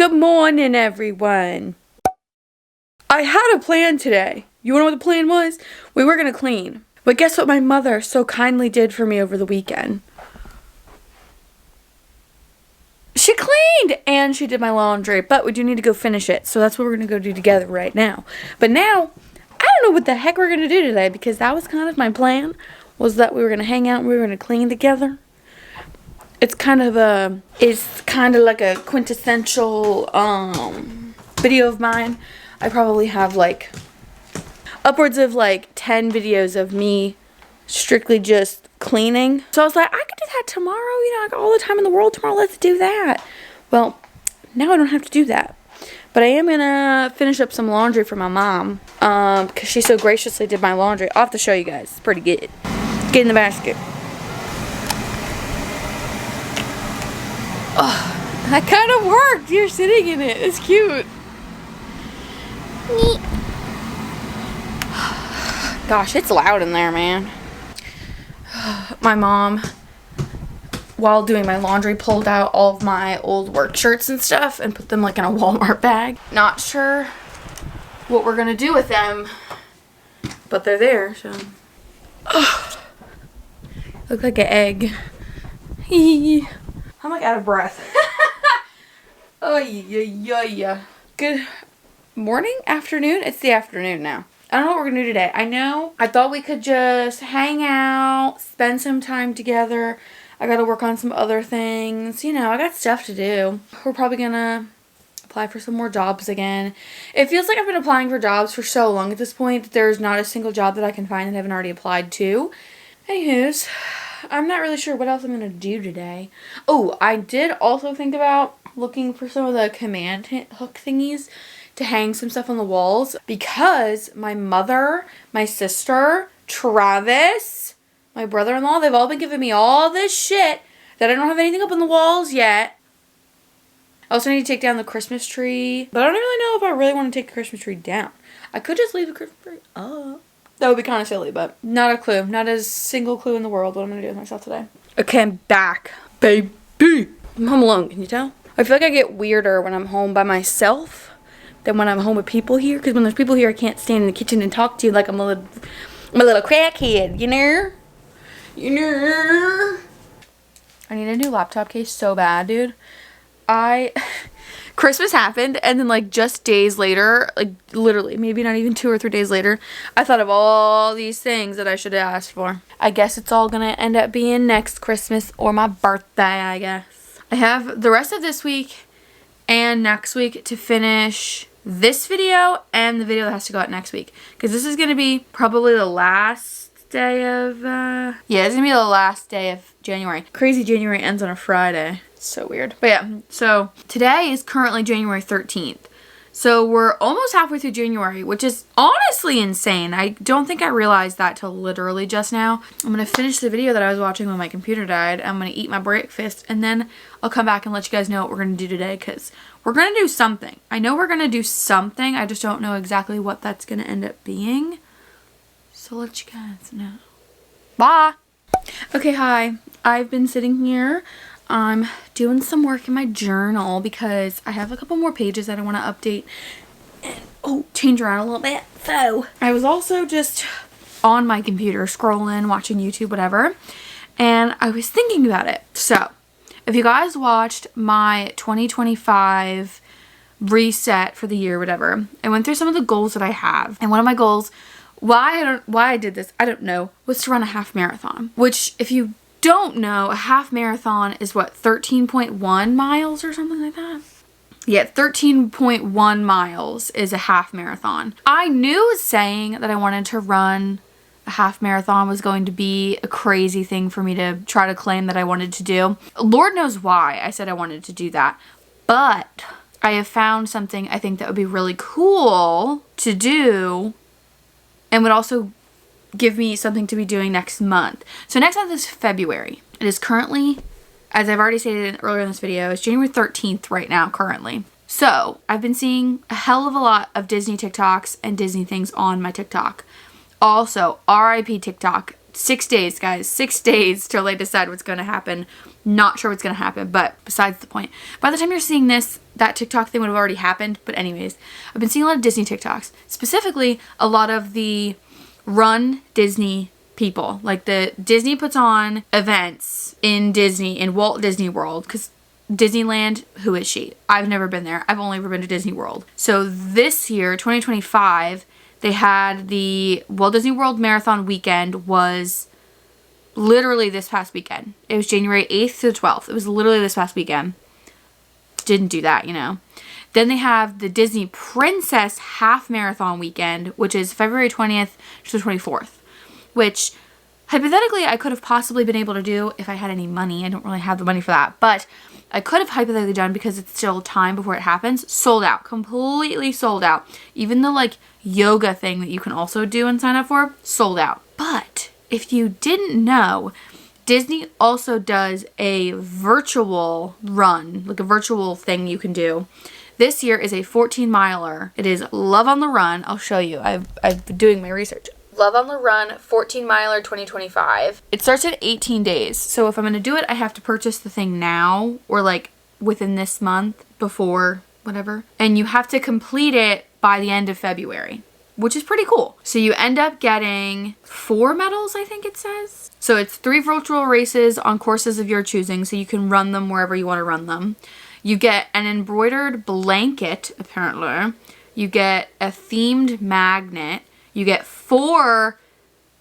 Good morning, everyone. I had a plan today. You wanna know what the plan was? We were gonna clean. But guess what my mother so kindly did for me over the weekend? She cleaned and she did my laundry, but we do need to go finish it. So that's what we're gonna go do together right now. But now, I don't know what the heck we're gonna do today because that was kind of my plan, was that we were gonna hang out and we were gonna clean together. It's kind of like a quintessential video of mine. I probably have like upwards of like 10 videos of me strictly just cleaning. So I was like, I could do that tomorrow, you know, I got all the time in the world tomorrow, let's do that. Well, now I don't have to do that. But I am gonna finish up some laundry for my mom, because she so graciously did my laundry. I'll have to show you guys, it's pretty good. Get in the basket. Oh, that kind of worked. You're sitting in it. It's cute. Neat. Gosh, it's loud in there, man. My mom, while doing my laundry, pulled out all of my old work shirts and stuff and put them like in a Walmart bag. Not sure what we're gonna do with them, but they're there, so. Oh, look like an egg. I'm like out of breath. Oh yeah. Good morning, afternoon. It's the afternoon now. I don't know what we're gonna do today. I thought we could just hang out, spend some time together. I gotta work on some other things. You know, I got stuff to do. We're probably gonna apply for some more jobs again. It feels like I've been applying for jobs for so long at this point that there's not a single job that I can find that I haven't already applied to. Anywho's, I'm not really sure what else I'm gonna do today. Oh, I did also think about looking for some of the command hook thingies to hang some stuff on the walls because my mother, my sister, Travis, my brother-in-law, they've all been giving me all this shit that I don't have anything up on the walls yet. I also need to take down the Christmas tree, but I don't really know if I really want to take the Christmas tree down. I could just leave the Christmas tree up. That would be kind of silly, but not a clue. Not a single clue in the world what I'm going to do with myself today. Okay, I'm back. Baby. I'm home alone, can you tell? I feel like I get weirder when I'm home by myself than when I'm home with people here. Because when there's people here, I can't stand in the kitchen and talk to you like I'm a little crackhead, you know? I need a new laptop case so bad, dude. Christmas happened, and then like just days later, like literally maybe not even 2 or 3 days later, I thought of all these things that I should have asked for. I guess it's all gonna end up being next Christmas or my birthday, I guess. I have the rest of this week and next week to finish this video and the video that has to go out next week, because this is gonna be probably the last day of it's gonna be the last day of January. Crazy January ends on a Friday. So weird. But yeah, so today is currently January 13th. So we're almost halfway through January, which is honestly insane. I don't think I realized that till literally just now. I'm going to finish the video that I was watching when my computer died. I'm going to eat my breakfast and then I'll come back and let you guys know what we're going to do today, because we're going to do something. I know we're going to do something. I just don't know exactly what that's going to end up being. So I'll let you guys know. Bye. Okay, hi. I've been sitting here. I'm doing some work in my journal because I have a couple more pages that I want to update and change around a little bit. So I was also just on my computer scrolling, watching YouTube, whatever, and I was thinking about it. So if you guys watched my 2025 reset for the year, whatever, I went through some of the goals that I have, and one of my goals, why I did this, I don't know, was to run a half marathon, which if you don't know, a half marathon is what, 13.1 miles or something like that? Yeah, 13.1 miles is a half marathon. I knew saying that I wanted to run a half marathon was going to be a crazy thing for me to try to claim that I wanted to do. Lord knows why I said I wanted to do that. But I have found something I think that would be really cool to do and would also give me something to be doing next month. So next month is February. It is currently, as I've already stated earlier in this video, it's January 13th right now currently. So I've been seeing a hell of a lot of Disney TikToks and Disney things on my TikTok. Also, RIP TikTok 6 days, guys. 6 days till they decide what's going to happen. Not sure what's going to happen, but besides the point. By the time you're seeing this, that TikTok thing would have already happened. But anyways, I've been seeing a lot of Disney TikToks. Specifically, a lot of the Run Disney people. Like the Disney puts on events in Disney, in Walt Disney World. Because Disneyland, who is she? I've never been there. I've only ever been to Disney World. So this year, 2025... they had the Walt Disney World Marathon weekend was literally this past weekend. It was January 8th to the 12th. It was literally this past weekend. Didn't do that, you know. Then they have the Disney Princess Half Marathon weekend, which is February 20th to the 24th. Which, hypothetically, I could have possibly been able to do if I had any money. I don't really have the money for that. But I could have hypothetically done because it's still time before it happens. Sold out. Completely sold out. Even the, like, yoga thing that you can also do and sign up for, sold out. But if you didn't know, Disney also does a virtual run, like a virtual thing you can do. This year is a 14-miler. It is Love on the Run. I'll show you. I've been doing my research. Love on the Run 14-miler 2025. It starts at 18 days. So if I'm going to do it, I have to purchase the thing now or like within this month before whatever. And you have to complete it by the end of February, which is pretty cool. So you end up getting 4 medals, I think it says. So it's 3 virtual races on courses of your choosing, so you can run them wherever you want to run them. You get an embroidered blanket, apparently. You get a themed magnet. You get 4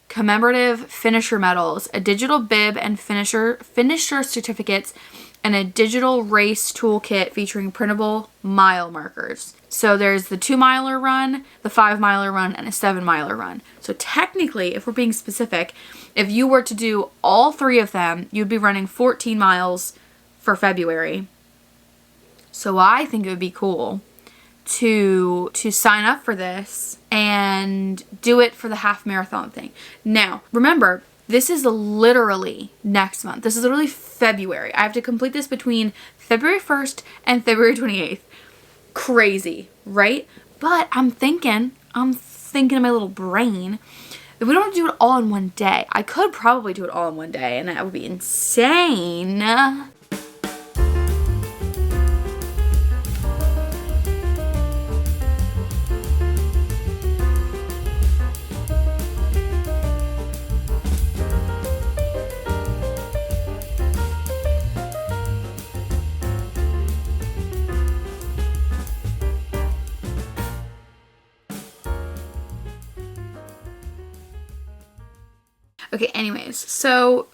commemorative finisher medals, a digital bib and finisher certificates, and a digital race toolkit featuring printable mile markers. So there's the 2-miler run, the 5-miler run, and a 7-miler run. So technically, if we're being specific, if you were to do all 3 of them, you'd be running 14 miles for February. So I think it would be cool to sign up for this and do it for the half marathon thing. Now, remember, this is literally next month. This is literally February. I have to complete this between February 1st and February 28th. Crazy, right? But I'm thinking in my little brain that we don't have to do it all in one day. I could probably do it all in one day, and that would be insane. Okay, anyways, so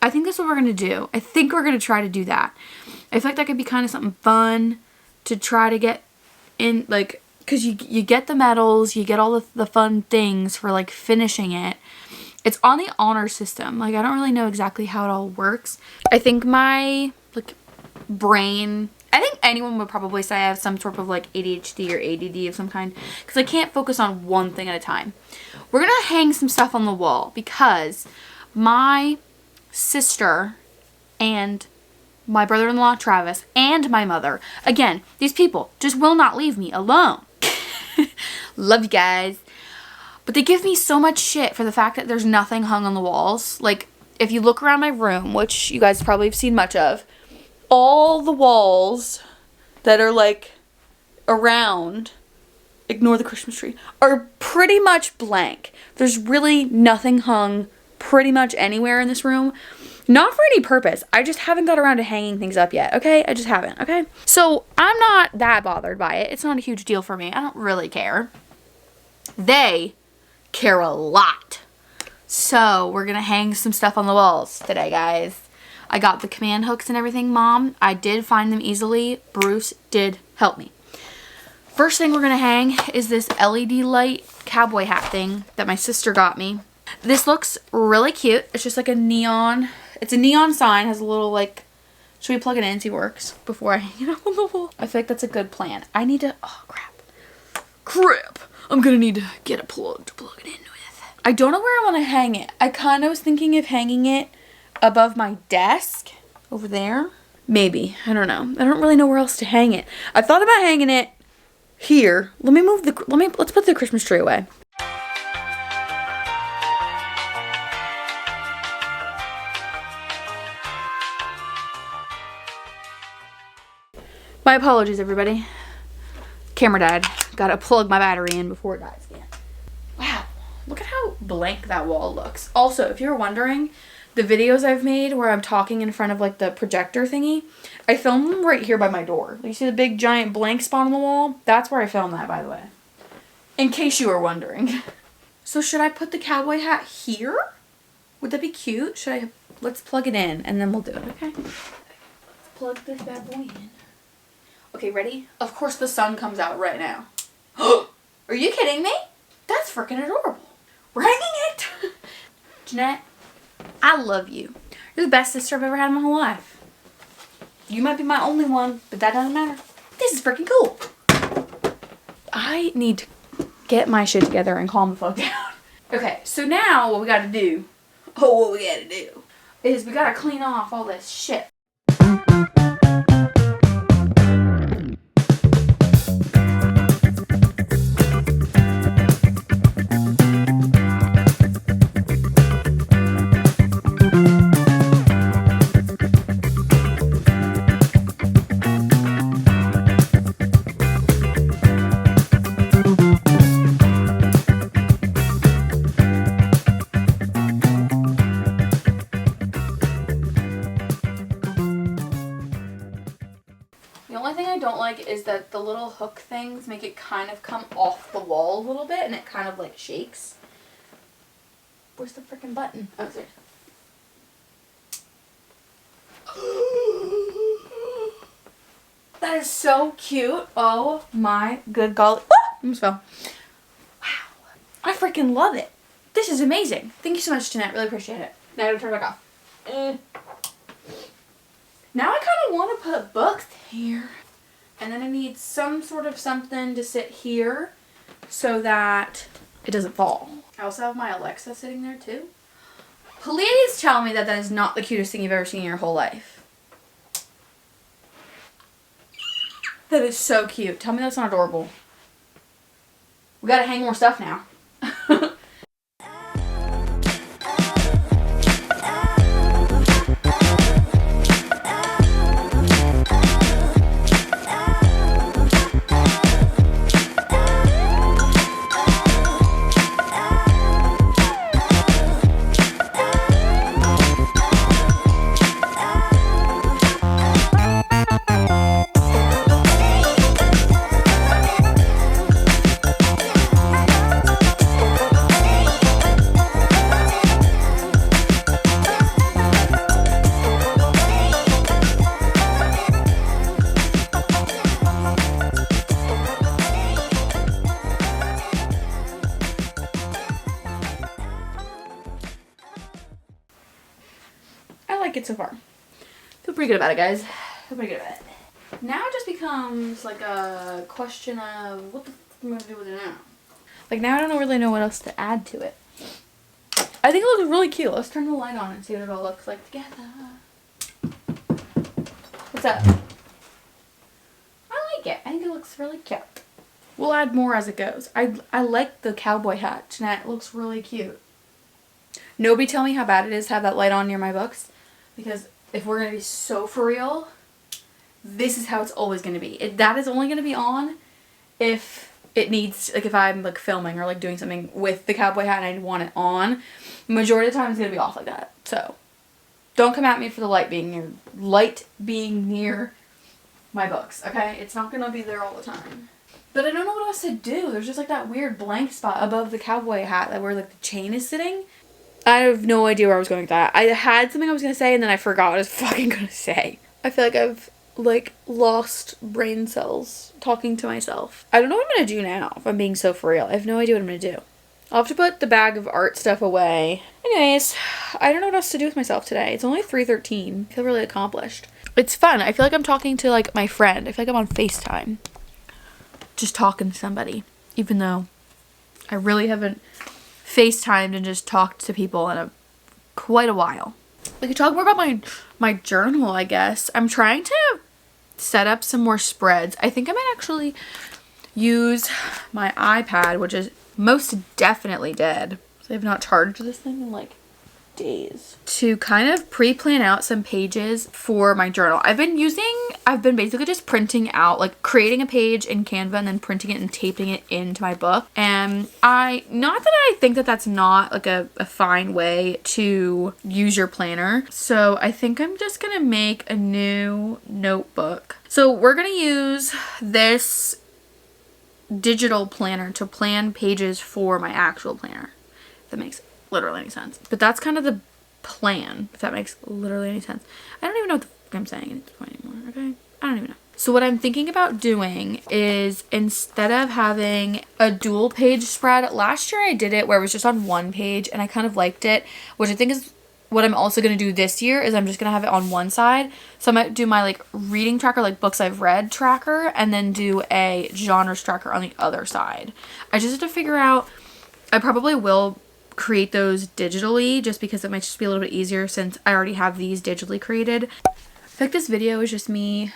I think that's what we're going to do. I think we're going to try to do that. I feel like that could be kind of something fun to try to get in, like, because you get the medals, you get all the fun things for, like, finishing it. It's on the honor system. Like, I don't really know exactly how it all works. I think my, like, brain... I think anyone would probably say I have some sort of, like, ADHD or ADD of some kind, because I can't focus on one thing at a time. We're going to hang some stuff on the wall because my sister and my brother-in-law Travis and my mother, again, these people just will not leave me alone. Love you guys. But they give me so much shit for the fact that there's nothing hung on the walls. Like, if you look around my room, which you guys probably have seen much of, all the walls that are, like, around... ignore the Christmas tree, are pretty much blank. There's really nothing hung pretty much anywhere in this room. Not for any purpose. I just haven't got around to hanging things up yet, okay? I just haven't, okay? So I'm not that bothered by it. It's not a huge deal for me. I don't really care. They care a lot. So we're gonna hang some stuff on the walls today, guys. I got the command hooks and everything, Mom. I did find them easily. Bruce did help me. First thing we're going to hang is this LED light cowboy hat thing that my sister got me. This looks really cute. It's just like a neon, it's a neon sign, has a little like, should we plug it in and see if it works before I hang it up on the wall? I feel like that's a good plan. I need to, oh crap. I'm going to need to get a plug to plug it in with. I don't know where I want to hang it. I kind of was thinking of hanging it above my desk over there. Maybe, I don't know. I don't really know where else to hang it. I thought about hanging it here. Let's put the Christmas tree away. My apologies, everybody. Camera died. Gotta plug my battery in before it dies again. Wow, look at how blank that wall looks. Also, if you're wondering, the videos I've made where I'm talking in front of like the projector thingy, I filmed them right here by my door. You see the big giant blank spot on the wall? That's where I filmed that, by the way. In case you were wondering. So should I put the cowboy hat here? Would that be cute? Should I? Let's plug it in and then we'll do it, okay? Let's plug this bad boy in. Okay, ready? Of course the sun comes out right now. Are you kidding me? That's freaking adorable. We're hanging it. Jeanette, I love you. You're the best sister I've ever had in my whole life. You might be my only one, but that doesn't matter. This is freaking cool. I need to get my shit together and calm the fuck down. Okay, so now what we gotta do, is we gotta clean off all this shit. The only thing I don't like is that the little hook things make it kind of come off the wall a little bit and it kind of like shakes. Where's the freaking button? Oh, it's there. That is so cute. Oh my good golly. Ah! Almost fell. Wow. I freaking love it. This is amazing. Thank you so much, Jeanette. Really appreciate it. Now I gotta turn it back off. Now I kind of want to put books here. And then I need some sort of something to sit here so that it doesn't fall. I also have my Alexa sitting there too. Please tell me that that is not the cutest thing you've ever seen in your whole life. That is so cute. Tell me that's not adorable. We gotta hang more stuff now. It so far. Feel pretty good about it, guys. Feel pretty good about it. Now it just becomes like a question of what the f am I gonna do with it now? Like now I don't really know what else to add to it. I think it looks really cute. Let's turn the light on and see what it all looks like together. What's up? I like it. I think it looks really cute. We'll add more as it goes. I like the cowboy hat. Jeanette, it looks really cute. Nobody tell me how bad it is to have that light on near my books. Because if we're going to be so for real, this is how it's always going to be. That is only going to be on if it needs, like if I'm like filming or like doing something with the cowboy hat and I want it on. Majority of the time it's going to be off like that. So don't come at me for the light being near my books, okay? It's not going to be there all the time. But I don't know what else to do. There's just like that weird blank spot above the cowboy hat that where like the chain is sitting. I have no idea where I was going with that. I had something I was going to say and then I forgot what I was fucking going to say. I feel like I've like lost brain cells talking to myself. I don't know what I'm going to do now if I'm being so for real. I have no idea what I'm going to do. I'll have to put the bag of art stuff away. Anyways, I don't know what else to do with myself today. It's only 3:13. I feel really accomplished. It's fun. I feel like I'm talking to like my friend. I feel like I'm on FaceTime. Just talking to somebody. Even though I really haven't FaceTimed and just talked to people in quite a while. We could talk more about my journal, I guess. I'm trying to set up some more spreads. I think I might actually use my iPad, which is most definitely dead. So I have not charged this thing in like days to kind of pre-plan out some pages for my journal. I've been basically just printing out, like creating a page in Canva and then printing it and taping it into my book. And not that I think that that's not like a fine way to use your planner. So I think I'm just gonna make a new notebook. So we're gonna use this digital planner to plan pages for my actual planner. If that makes literally any sense. But that's kind of the plan, if that makes literally any sense. I don't even know what the fuck I'm saying at this point anymore, okay? I don't even know. So what I'm thinking about doing is, instead of having a dual page spread, last year I did it where it was just on one page and I kind of liked it, which I think is what I'm also going to do this year. Is I'm just going to have it on one side. So I might do my like reading tracker, like books I've read tracker, and then do a genres tracker on the other side. I just have to figure out, I probably will create those digitally just because it might just be a little bit easier since I already have these digitally created. I feel like this video is just me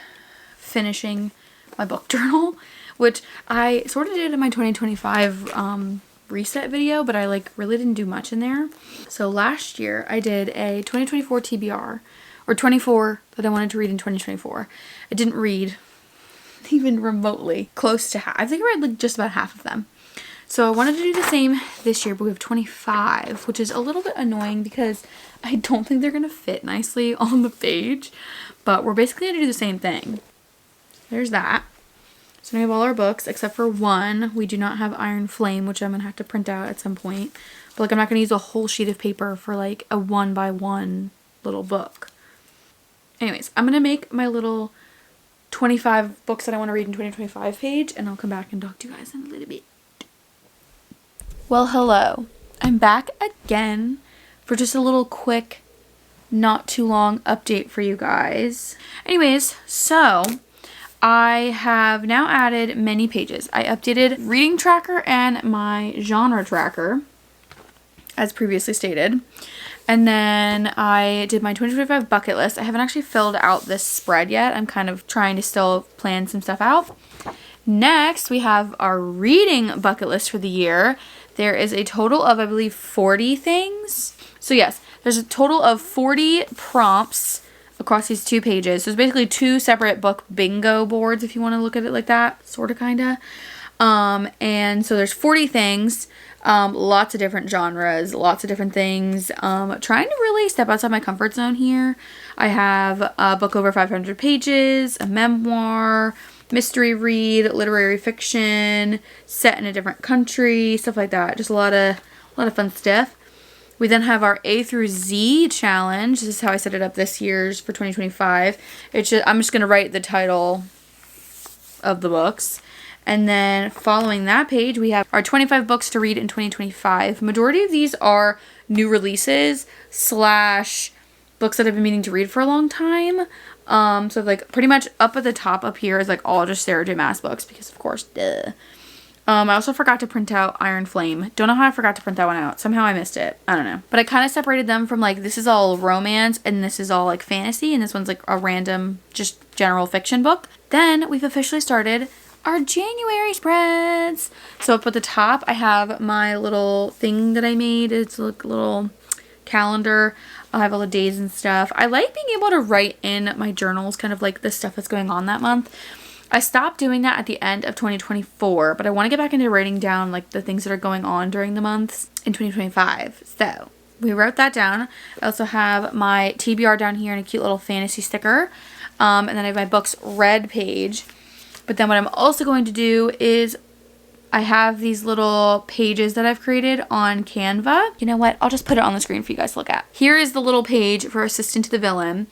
finishing my book journal, which I sort of did in my 2025 reset video, but I like really didn't do much in there. So last year I did a 2024 TBR, or 24 that I wanted to read in 2024. I didn't read even remotely close to half. I think I read like just about half of them. So I wanted to do the same this year, but we have 25, which is a little bit annoying because I don't think they're going to fit nicely on the page, but we're basically going to do the same thing. There's that. So we have all our books except for one. We do not have Iron Flame, which I'm going to have to print out at some point. But like I'm not going to use a whole sheet of paper for like a 1x1 little book. Anyways, I'm going to make my little 25 books that I want to read in 2025 page, and I'll come back and talk to you guys in a little bit. Well, hello. I'm back again for just a little quick, not too long update for you guys. Anyways, so I have now added many pages. I updated reading tracker and my genre tracker, as previously stated. And then I did my 2025 bucket list. I haven't actually filled out this spread yet. I'm kind of trying to still plan some stuff out. Next, we have our reading bucket list for the year. There is a total of, I believe, 40 things. So yes, there's a total of 40 prompts across these two pages. So it's basically two separate book bingo boards, if you want to look at it like that, sort of, kind of. And so there's 40 things, lots of different genres, lots of different things. Trying to really step outside my comfort zone here. I have a book over 500 pages, a memoir, mystery read, literary fiction, set in a different country, stuff like that. Just a lot of fun stuff. We then have our A through Z challenge. This is how I set it up this year's for 2025. I'm just going to write the title of the books. And then following that page, we have our 25 books to read in 2025. Majority of these are new releases / books that I've been meaning to read for a long time. So like pretty much up at the top up here is like all just Sarah J. Maas books because of course, duh. I also forgot to print out Iron Flame. Don't know how I forgot to print that one out. Somehow I missed it. I don't know. But I kind of separated them from like, this is all romance and this is all like fantasy and this one's like a random, just general fiction book. Then we've officially started our January spreads. So up at the top, I have my little thing that I made. It's like a little calendar. I'll have all the days and stuff. I like being able to write in my journals kind of like the stuff that's going on that month. I stopped doing that at the end of 2024, but I want to get back into writing down like the things that are going on during the months in 2025. So we wrote that down. I also have my TBR down here in a cute little fantasy sticker. And then I have my books read page. But then what I'm also going to do is I have these little pages that I've created on Canva. You know what? I'll just put it on the screen for you guys to look at. Here is the little page for Assistant to the Villain.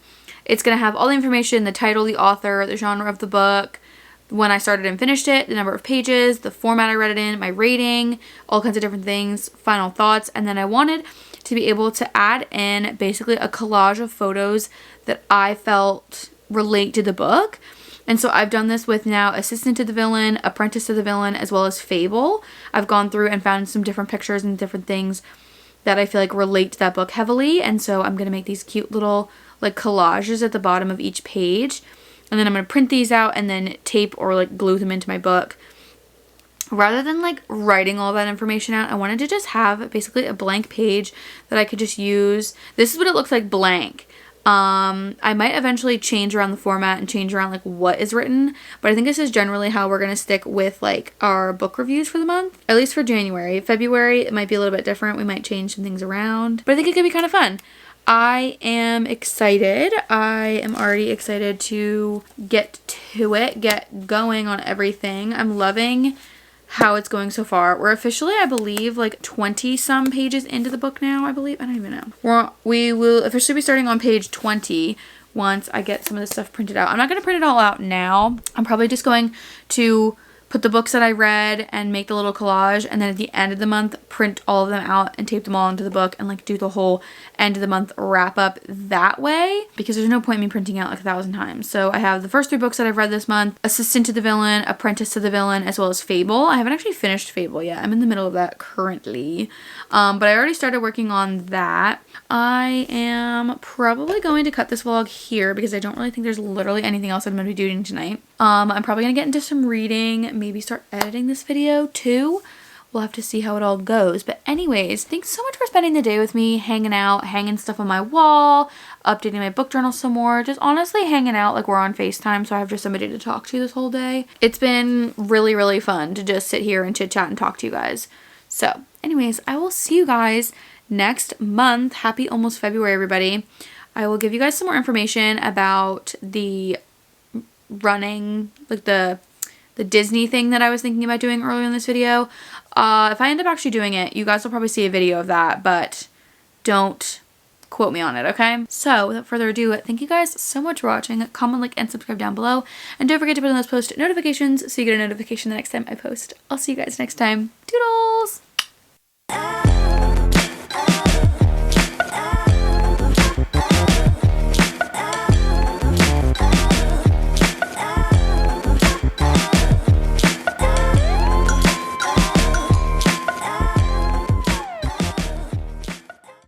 It's going to have all the information, the title, the author, the genre of the book, when I started and finished it, the number of pages, the format I read it in, my rating, all kinds of different things, final thoughts. And then I wanted to be able to add in basically a collage of photos that I felt relate to the book. And so I've done this with now Assistant to the Villain, Apprentice to the Villain, as well as Fable. I've gone through and found some different pictures and different things that I feel like relate to that book heavily. And so I'm going to make these cute little like collages at the bottom of each page. And then I'm going to print these out and then tape or like glue them into my book. rather than like writing all that information out, I wanted to just have basically a blank page that I could just use. This is what it looks like blank. I might eventually change around the format and change around like what is written, but I think this is generally how we're going to stick with like our book reviews for the month, at least for January. February, it might be a little bit different. We might change some things around, but I think it could be kind of fun. I am excited. I am already excited to get to it, get going on everything. I'm loving how it's going so far. We're officially, I believe, like 20 some pages into the book now, I believe. I don't even know. We will officially be starting on page 20 once I get some of this stuff printed out. I'm not going to print it all out now. I'm probably just going to put the books that I read and make the little collage, and then at the end of the month print all of them out and tape them all into the book and like do the whole end of the month wrap up that way, because there's no point in me printing out like 1,000 times. So I have the first 3 books that I've read this month: Assistant to the Villain, Apprentice to the Villain, as well as Fable. I haven't actually finished Fable yet. I'm in the middle of that currently, but I already started working on that. I am probably going to cut this vlog here because I don't really think there's literally anything else I'm going to be doing tonight. I'm probably going to get into some reading, maybe start editing this video too. We'll have to see how it all goes. But anyways, thanks so much for spending the day with me, hanging out, hanging stuff on my wall, updating my book journal some more, just honestly hanging out like we're on FaceTime, so I have just somebody to talk to this whole day. It's been really, really fun to just sit here and chit chat and talk to you guys. So anyways, I will see you guys next month. Happy almost February, everybody. I will give you guys some more information about the running, like the Disney thing that I was thinking about doing earlier in this video. If I end up actually doing it, you guys will probably see a video of that, but don't quote me on it, okay? So without further ado, thank you guys so much for watching. Comment, like, and subscribe down below, and don't forget to put on those post notifications so you get a notification the next time I post. I'll see you guys next time. Toodles!